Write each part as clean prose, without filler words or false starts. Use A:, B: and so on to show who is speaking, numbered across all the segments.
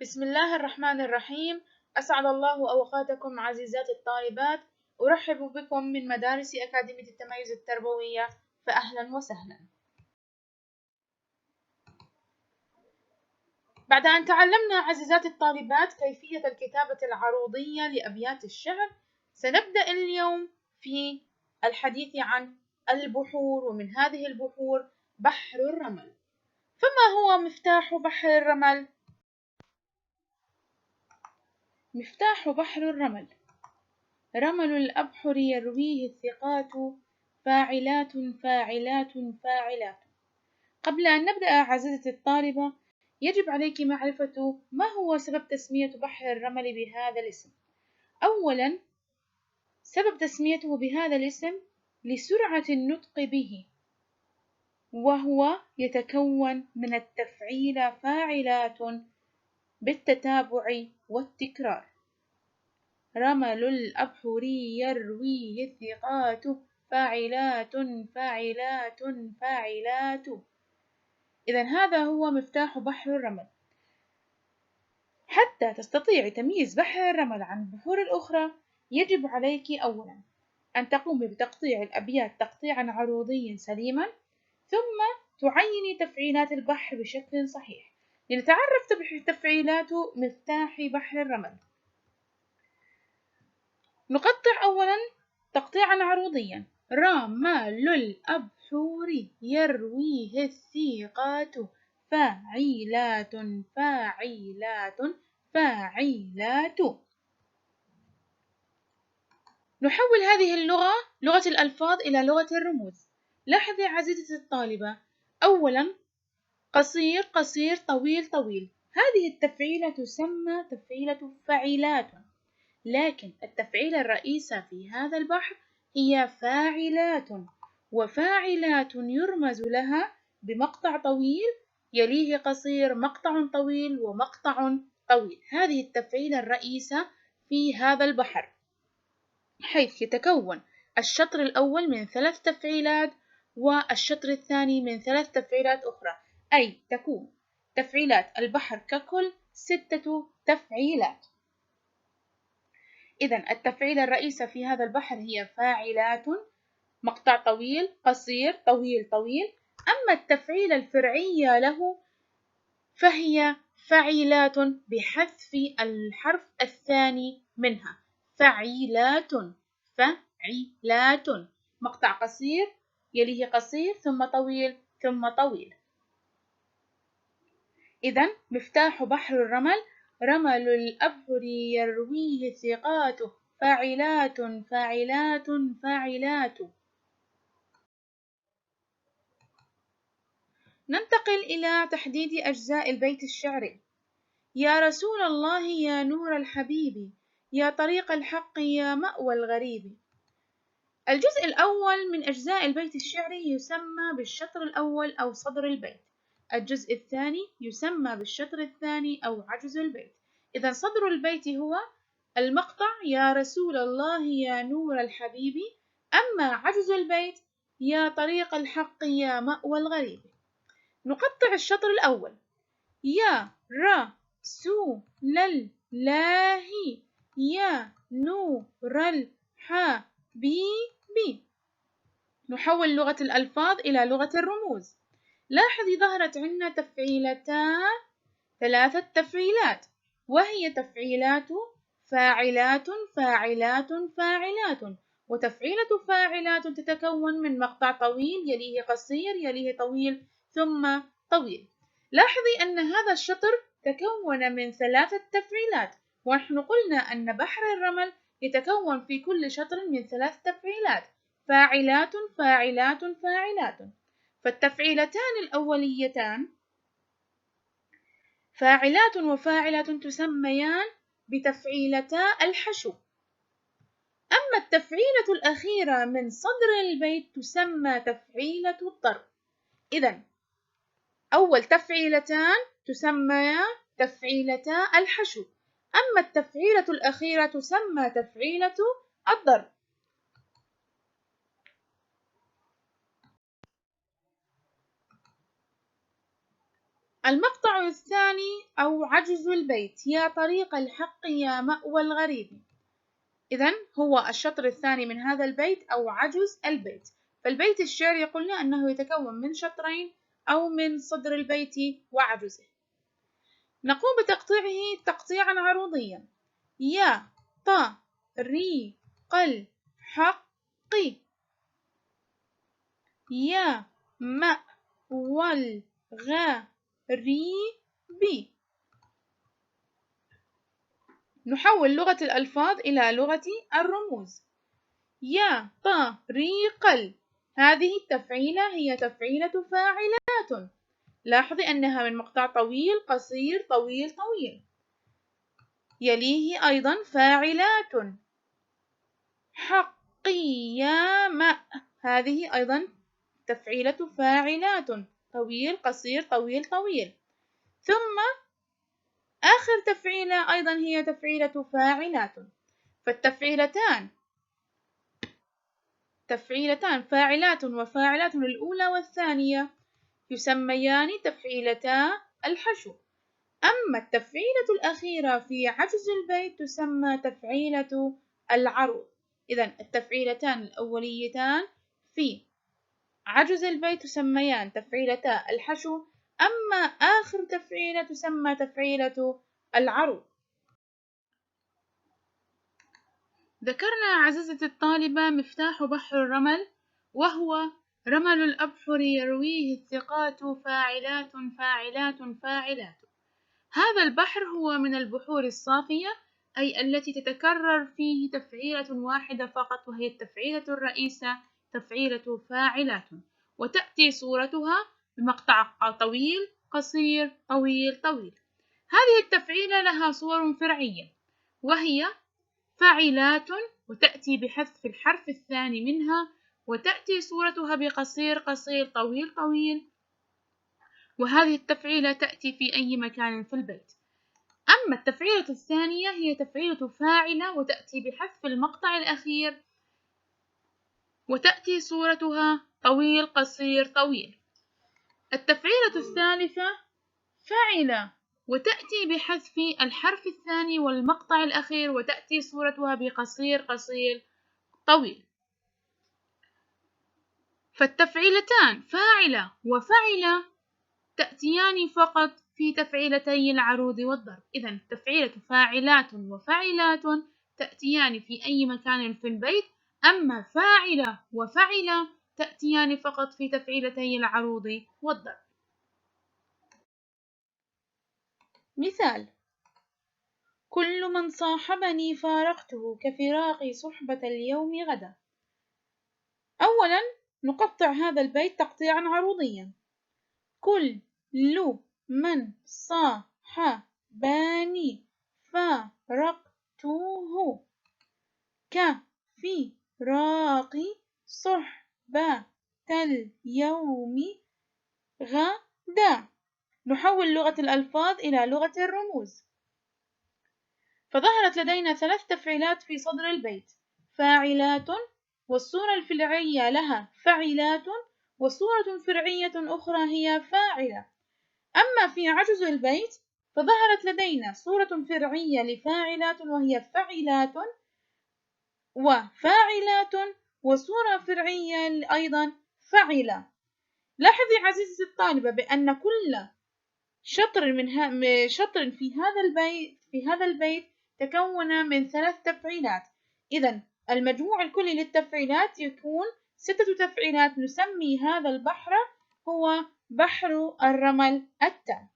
A: بسم الله الرحمن الرحيم. أسعد الله أوقاتكم عزيزات الطالبات. أرحب بكم من مدارس أكاديمية التميز التربوية، فأهلا وسهلا. بعد أن تعلمنا عزيزات الطالبات كيفية الكتابة العروضية لأبيات الشعر، سنبدأ اليوم في الحديث عن البحور، ومن هذه البحور بحر الرمل. فما هو مفتاح بحر الرمل؟ مفتاح بحر الرمل: رمل الأبحر يرويه الثقات، فاعلات فاعلات فاعلات. قبل أن نبدأ عزيزتي الطالبة، يجب عليك معرفة ما هو سبب تسمية بحر الرمل بهذا الاسم. أولا، سبب تسميته بهذا الاسم لسرعة النطق به، وهو يتكون من التفعيل فاعلات بالتتابع والتكرار. رمل الأبحر يرويه الثقات، فاعلات فاعلات فاعلات. إذا هذا هو مفتاح بحر الرمل. حتى تستطيع تمييز بحر الرمل عن البحور الأخرى، يجب عليك أولا أن تقومي بتقطيع الأبيات تقطيعا عروضيا سليما، ثم تعيني تفعيلات البحر بشكل صحيح. لنتعرف تفعيلات مفتاح بحر الرمل. نقطع أولا تقطيعا عروضيا: رمل الأبحور يرويه الثقات، فاعلات فاعلات فاعلات. نحول هذه اللغة، لغة الألفاظ، إلى لغة الرموز. لاحظي عزيزتي الطالبة، أولا قصير قصير، طويل طويل. هذه التفعيلة تسمى تفعيلة فاعلات، لكن التفعيلة الرئيسة في هذا البحر هي فاعلات، وفاعلات يرمز لها بمقطع طويل يليه قصير، مقطع طويل ومقطع طويل. هذه التفعيلة الرئيسة في هذا البحر، حيث يتكون الشطر الأول من 3 تفعيلات والشطر الثاني من 3 تفعيلات أخرى، أي تكون تفعيلات البحر ككل 6 تفعيلات. إذا التفعيلة الرئيسة في هذا البحر هي فاعلات، مقطع طويل قصير طويل طويل. أما التفعيلة الفرعية له فهي فعيلات بحذف الحرف الثاني منها، فعيلات فعيلات، مقطع قصير يليه قصير ثم طويل ثم طويل. إذا مفتاح بحر الرمل: رمل الأبحر يرويه ثقات، فاعلات فاعلات فاعلات. ننتقل إلى تحديد أجزاء البيت الشعري. يا رسول الله يا نور الحبيب، يا طريق الحق يا مأوى الغريب. الجزء الأول من أجزاء البيت الشعري يسمى بالشطر الأول أو صدر البيت. الجزء الثاني يسمى بالشطر الثاني أو عجز البيت. إذا صدر البيت هو المقطع يا رسول الله يا نور الحبيب، أما عجز البيت يا طريق الحق يا مأوى الغريب. نقطع الشطر الأول: يا رسول الله يا نور الحبيب. نحول لغة الألفاظ إلى لغة الرموز. لاحظي ظهرت عندنا تفعيلتان، 3 تفعيلات، وهي تفعيلات فاعلات فاعلات فاعلات. وتفعيلة فاعلات تتكون من مقطع طويل يليه قصير يليه طويل ثم طويل. لاحظي أن هذا الشطر تكون من 3 تفعيلات، ونحن قلنا أن بحر الرمل يتكون في كل شطر من 3 تفعيلات: فاعلات فاعلات فاعلات. فالتفعيلتان الأوليتان فاعلات وفاعلات تسميان بتفعيلتا الحشو. أما التفعيلة الأخيرة من صدر البيت تسمى تفعيلة الضرب. إذا أول تفعيلتان تسميان تفعيلتا الحشو، أما التفعيلة الأخيرة تسمى تفعيلة الضرب. المقطع الثاني أو عجز البيت، يا طريق الحق يا مأوى الغريب. إذن هو الشطر الثاني من هذا البيت أو عجز البيت. فالبيت الشعري قلنا أنه يتكون من شطرين أو من صدر البيت وعجزه. نقوم بتقطيعه تقطيعا عروضيا. يا ري قل حق يا والغريب. نحول لغة الألفاظ إلى لغة الرموز. يا طريقل، هذه التفعيلة هي تفعيلة فاعلات. لاحظي أنها من مقطع طويل قصير طويل طويل. يليه أيضا فاعلات. حقيام، هذه أيضا تفعيلة فاعلات طويل قصير طويل طويل. ثم آخر تفعيلة أيضا هي تفعيلة فاعلات. فالتفعيلتان فاعلات وفاعلات الأولى والثانية يسميان تفعيلتا الحشو. أما التفعيلة الأخيرة في عجز البيت تسمى تفعيلة العروض. إذن التفعيلتان الأوليتان في عجز البيت تسميان تفعيلتا الحشو، أما آخر تفعيلة تسمى تفعيلة العروض. ذكرنا عزيزتي الطالبة مفتاح بحر الرمل، وهو رمل الأبحر يرويه الثقات فاعلات فاعلات فاعلات. هذا البحر هو من البحور الصافية، أي التي تتكرر فيه تفعيلة واحدة فقط، وهي التفعيلة الرئيسة تفعيلة فاعلات، وتأتي صورتها بمقطع طويل قصير طويل طويل. هذه التفعيلة لها صور فرعية، وهي فاعلات وتأتي بحذف الحرف الثاني منها، وتأتي صورتها بقصير قصير طويل طويل، وهذه التفعيلة تأتي في أي مكان في البيت. أما التفعيلة الثانية هي تفعيلة فاعلة وتأتي بحذف المقطع الأخير، وتأتي صورتها طويل قصير طويل. التفعيلة الثالثة فاعلة وتأتي بحذف الحرف الثاني والمقطع الأخير، وتأتي صورتها بقصير قصير طويل. فالتفعيلتان فاعلة وفعلة تأتيان فقط في تفعيلتي العروض والضرب. إذن تفعيلة فاعلات وفعلات تأتيان في أي مكان في البيت، أما فاعلة وفعلة تأتيان فقط في تفعيلتي العروض والضرب. مثال: كل من صاحبني فارقته كفراقي صحبة اليوم غدا. أولا نقطع هذا البيت تقطيعا عروضيا. كل من صاحبني فارقته كفراقي صحبة اليوم غدا. نحول لغة الألفاظ إلى لغة الرموز. فظهرت لدينا 3 تفعيلات في صدر البيت: فاعلات، والصورة الفعلية لها فعلات، وصورة فرعية أخرى هي فاعلة. أما في عجز البيت فظهرت لدينا صورة فرعية لفاعلات وهي فعلات وفاعلات، وصورة فرعية أيضا فعلة. لاحظي عزيزتي الطالبة بأن كل شطر في هذا البيت تكون من 3 تفعيلات. إذن المجموع الكلي للتفعيلات يكون 6 تفعيلات. نسمي هذا البحر هو بحر الرمل التام.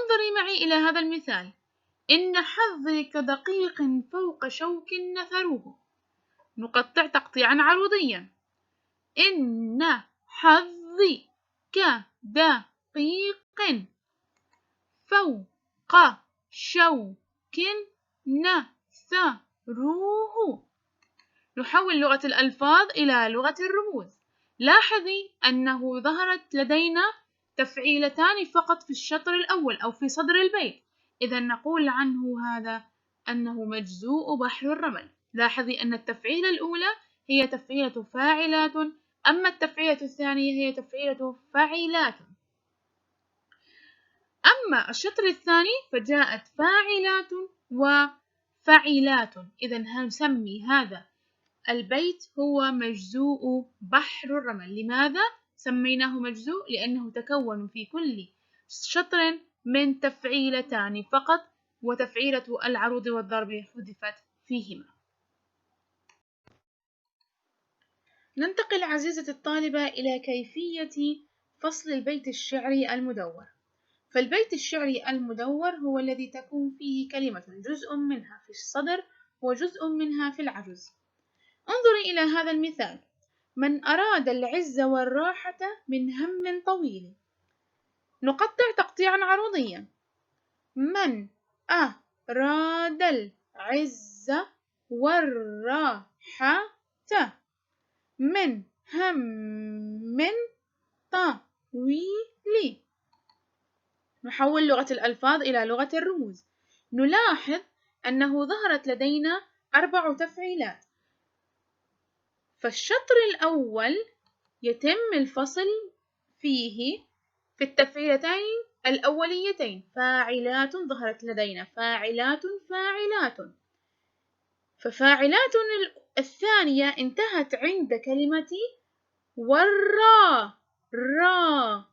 A: انظري معي إلى هذا المثال: إن حظي كدقيق فوق شوك نثروه. نقطع تقطيعا عروضيا. إن حظي كدقيق فوق شوك نثروه. نحول لغة الألفاظ إلى لغة الرموز. لاحظي أنه ظهرت لدينا تفعيلتان فقط في الشطر الأول أو في صدر البيت، إذا نقول عنه هذا أنه مجزوء بحر الرمل. لاحظي أن التفعيلة الأولى هي تفعيلة فاعلات، أما التفعيلة الثانية هي تفعيلة فاعلات. أما الشطر الثاني فجاءت فاعلات وفعلات، إذا نسمي هذا البيت هو مجزوء بحر الرمل. لماذا سميناه مجزوء؟ لأنه تكون في كل شطر من تفعيلتان فقط، وتفعيلة العروض والضرب حذفت فيهما. ننتقل عزيزتي الطالبة إلى كيفية فصل البيت الشعري المدور. فالبيت الشعري المدور هو الذي تكون فيه كلمة جزء منها في الصدر وجزء منها في العجز. انظري إلى هذا المثال: من أراد العز والراحة من هم طويل. نقطع تقطيعا عروضيا. من أراد العز والراحة من هم طويل. نحول لغة الألفاظ إلى لغة الرموز. نلاحظ أنه ظهرت لدينا 4 تفعيلات. فالشطر الأول يتم الفصل فيه في التفعيلتين الأوليتين. فاعلات ظهرت لدينا فاعلات فاعلات، ففاعلات الثانية انتهت عند كلمة والرا را.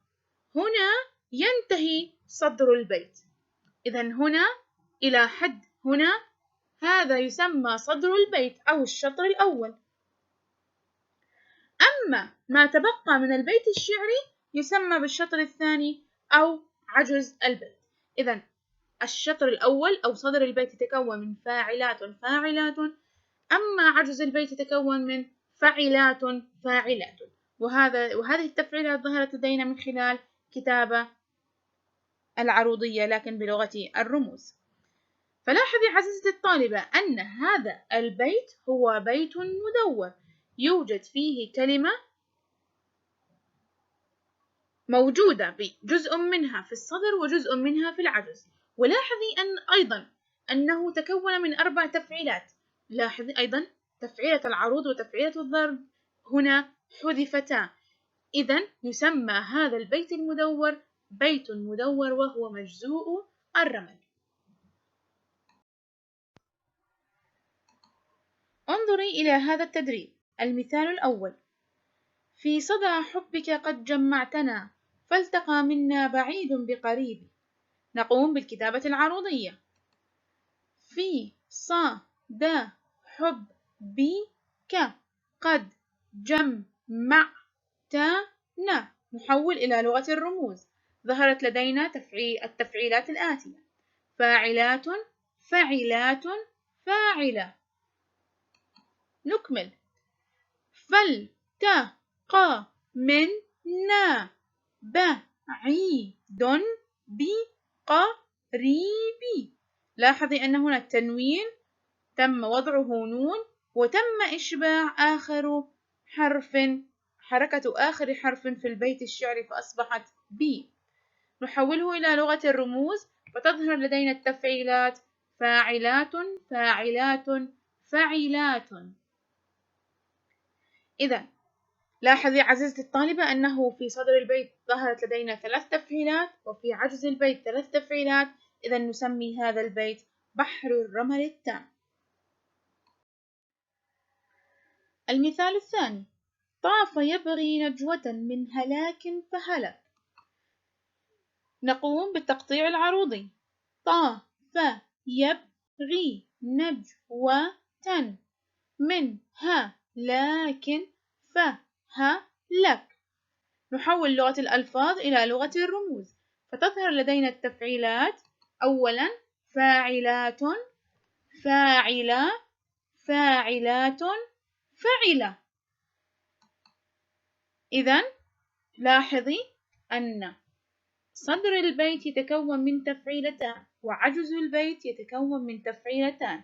A: هنا ينتهي صدر البيت. إذا هنا إلى حد هنا هذا يسمى صدر البيت أو الشطر الأول. أما ما تبقى من البيت الشعري يسمى بالشطر الثاني أو عجز البيت. إذا الشطر الأول أو صدر البيت يتكون من فاعلات فاعلات، أما عجز البيت يتكون من فعلات فاعلات. وهذه التفعيلات ظهرت لدينا من خلال كتابة العروضية لكن بلغة الرموز. فلاحظي عزيزتي الطالبة أن هذا البيت هو بيت مدور، يوجد فيه كلمة موجودة بجزء منها في الصدر وجزء منها في العجز. ولاحظي أيضا أنه تكون من 4 تفعيلات. لاحظي أيضا تفعيلة العروض وتفعيلة الضرب هنا حذفتا. إذا يسمى هذا البيت المدور بيت مدور وهو مجزوء الرمل. انظري إلى هذا التدريب. المثال الأول: في صدى حبك قد جمعتنا، فالتقى منا بعيد بقريب. نقوم بالكتابة العروضية. في صدى حبك قد جمعتنا. نحول إلى لغة الرموز. ظهرت لدينا التفعيلات الآتية: فاعلات فعلات فاعلة. نكمل: فالتقى منا بعيد بقريب. لاحظي أن هنا التنوين تم وضعه نون، وتم إشباع حركة آخر حرف في البيت الشعري فأصبحت بي. نحوله إلى لغة الرموز فتظهر لدينا التفعيلات فاعلات فاعلات فعلات. إذا لاحظي عزيزتي الطالبة أنه في صدر البيت ظهرت لدينا 3 تفعيلات وفي عجز البيت 3 تفعيلات. إذا نسمي هذا البيت بحر الرمل التام. المثال الثاني: طاف يبغي نجوة من هلاك فهلك. نقوم بالتقطيع العروضي. طاف يبغي نجوة من هلاك فهلك. نحول لغة الألفاظ إلى لغة الرموز. فتظهر لدينا التفعيلات. أولا فاعلات، فاعلة، فاعلات، فعلة. إذن لاحظي أن صدر البيت يتكون من تفعيلتان، وعجز البيت يتكون من تفعيلتان.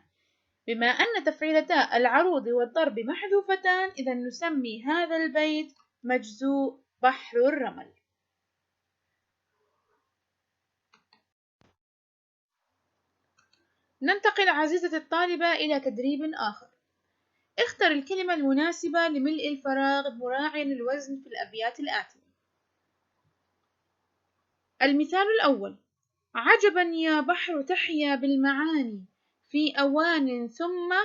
A: بما أن تفعيلتا العروض والضرب محذوفتان، إذا نسمي هذا البيت مجزوء بحر الرمل. ننتقل عزيزتي الطالبة إلى تدريب آخر. اختر الكلمة المناسبة لملء الفراغ مراعيا الوزن في الأبيات الآتية. المثال الأول: عجبا يا بحر تحيا بالمعاني في أوان ثم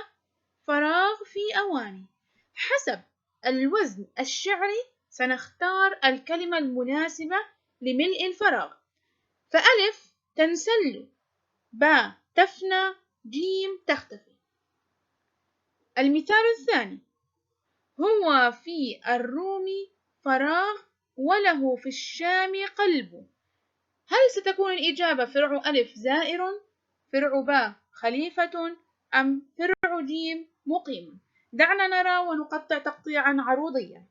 A: فراغ في أواني. حسب الوزن الشعري سنختار الكلمة المناسبة لملء الفراغ. فألف تنسل، باء تفنى، جيم تختفي. المثال الثاني: هو في الروم فراغ وله في الشام قلب. هل ستكون الإجابة فرع ألف زائر، فرع باء خليفة، أم فرع جيم مقيم؟ دعنا نرى ونقطع تقطيعا عروضيا.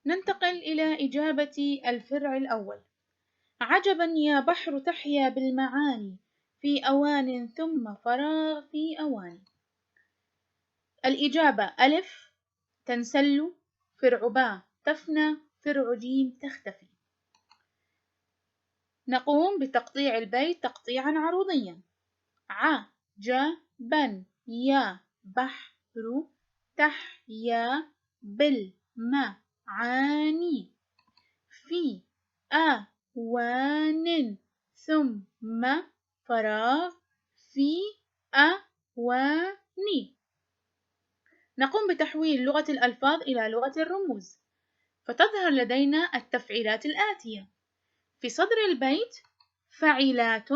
A: ننتقل إلى إجابة الفرع الأول. عجبا يا بحر تحيا بالمعاني في أوان ثم فراغ في أواني. الإجابة ألف تنسل، فرع باء تفنى، فرع جيم تختفي. نقوم بتقطيع البيت تقطيعا عروضيا. عجبا يا بحر تحيا بالمعاني في أوان ثم فراغ في أواني. نقوم بتحويل لغة الألفاظ إلى لغة الرموز، فتظهر لدينا التفعيلات الآتية. في صدر البيت فعلات،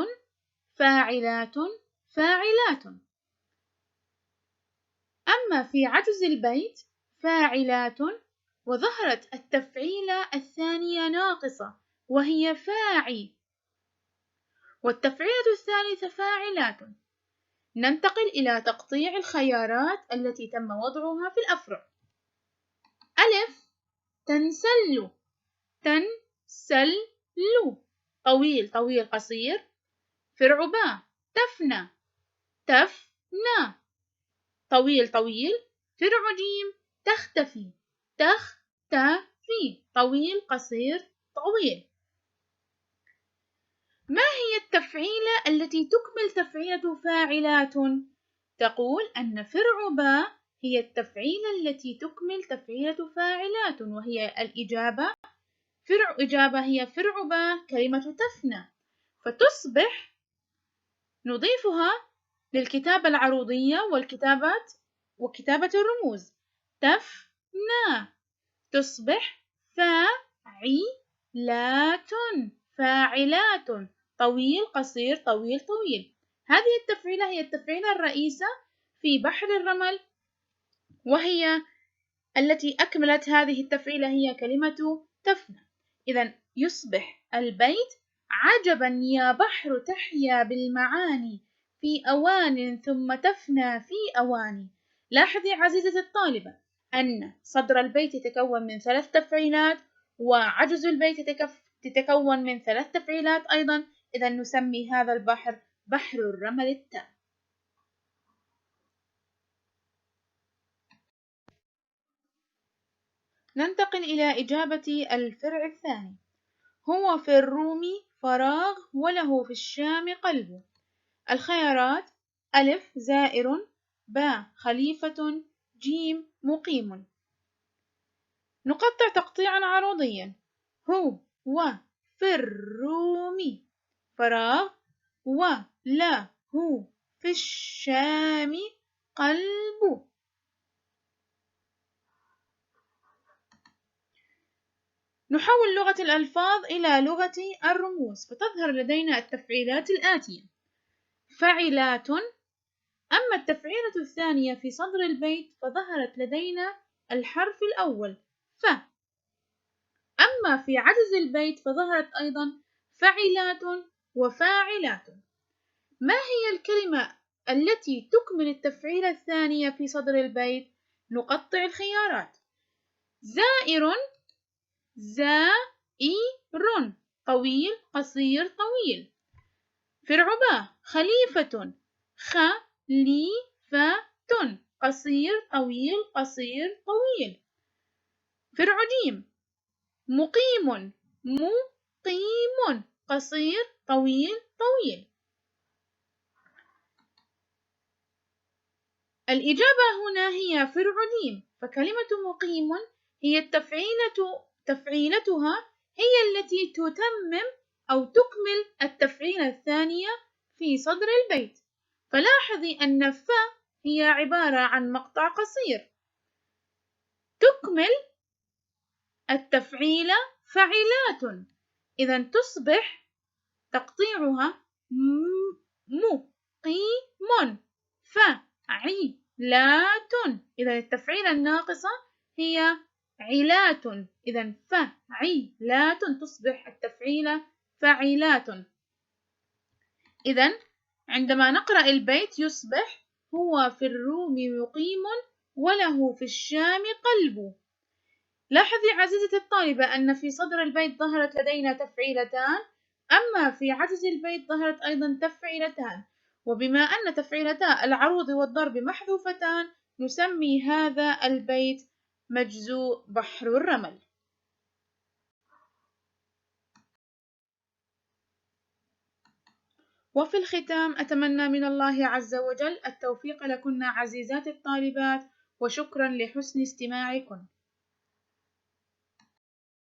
A: فاعلات، فاعلات. أما في عجز البيت فاعلات، وظهرت التفعيلة الثانية ناقصة وهي فاعي، والتفعيلة الثالثة فاعلات. ننتقل إلى تقطيع الخيارات التي تم وضعها في الأفرع. ألف تنسل، تنسل، طويل طويل قصير. فرع باء تفنى، تفنى، طويل طويل. فرع جيم تختفي، تختفي، طويل قصير طويل. ما هي التفعيلة التي تكمل تفعيلة فاعلات؟ تقول أن فرع باء هي التفعيلة التي تكمل تفعيلة فاعلات، وهي الإجابة فرع إجابة هي فرع باء كلمة تفنى، فتصبح نضيفها للكتابة العروضية وكتابة الرموز. تفنى تصبح فاعلات، فاعلات، طويل قصير طويل طويل. هذه التفعيلة هي التفعيلة الرئيسة في بحر الرمل، وهي التي أكملت هذه التفعيلة هي كلمة تفنى. إذن يصبح البيت عجبا يا بحر تحيا بالمعاني في أوان ثم تفنى في أواني. لاحظي عزيزتي الطالبة أن صدر البيت يتكون من 3 تفعيلات، وعجز البيت يتكون من 3 تفعيلات أيضا. إذا نسمي هذا البحر بحر الرمل التام. ننتقل إلى إجابة الفرع الثاني. هو في الروم فراغ وله في الشام قلب. الخيارات ألف زائر، باء خليفة، جيم مقيم. نقطع تقطيعا عروضيا. هو في الروم فراغ وله في الشام قلب. نحول لغة الألفاظ إلى لغة الرموز، فتظهر لدينا التفعيلات الآتية: فعلات. أما التفعيلة الثانية في صدر البيت فظهرت لدينا الحرف الأول ف. أما في عجز البيت فظهرت أيضا فعلات وفاعلات. ما هي الكلمة التي تكمل التفعيلة الثانية في صدر البيت؟ نقطع الخيارات. زائر، زائر، طويل قصير طويل. فرعبا، خليفة، خليفة، قصير طويل قصير طويل. فرعديم، مقيم، مقيم، قصير طويل طويل. الإجابة هنا هي فرعديم، فكلمة مقيم هي تفعيلتها هي التي تتمم أو تكمل التفعيلة الثانية في صدر البيت. فلاحظي أن ف هي عبارة عن مقطع قصير تكمل التفعيلة فعلات، إذا تصبح تقطيعها مقيم فعلات. إذا التفعيلة الناقصة هي علات، إذا فعلات تصبح التفعيلة فعلات. إذا عندما نقرأ البيت يصبح: هو في الروم مقيم وله في الشام قلب. لاحظي عزيزتي الطالبة أن في صدر البيت ظهرت لدينا تفعيلتان، أما في عجز البيت ظهرت أيضا تفعيلتان، وبما أن تفعيلتا العروض والضرب محذوفتان نسمي هذا البيت مجزوء بحر الرمل. وفي الختام أتمنى من الله عز وجل التوفيق لكن عزيزات الطالبات، وشكرا لحسن استماعكم.